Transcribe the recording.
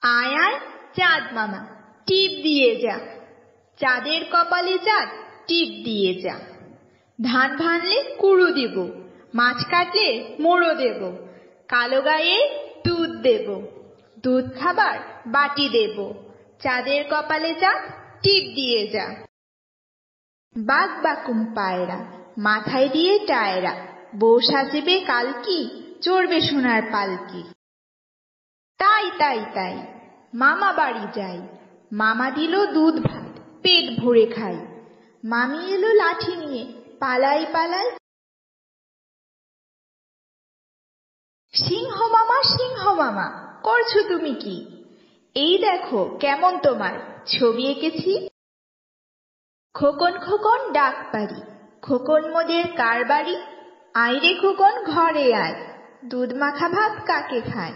আয় আয় চাঁদ মামা টিপ দিয়ে যা, চাঁদের কপালে চাঁদ টিপ দিয়ে যা। ধান ভানলে কুড়ো দেব, মাছ কাটলে মোড়ো দেব, কালো গায়ে দুধ দেব, দুধ খাবার বাটি দেব, চাঁদের কপালে চাঁদ টিপ দিয়ে যা। বাঘ বাকুম পায়রা মাথায় দিয়ে টায়রা, বউ সাজিবে কালকি চড়বে সোনার পালকি। তাই তাই তাই মামা বাড়ি যাই, মামা দিল দুধ ভাত পেট ভরে খাই, মামি এলো লাঠি নিয়ে পালাই পালাই। সিংহ মামা করছো তুমি কি? এই দেখো কেমন তোমার ছবি এঁকেছি। খোকন খোকন ডাক পারি, খোকন মোদের কার বাড়ি? আয় রে খোকন ঘরে আয়, দুধ মাখা ভাত কাকে খায়?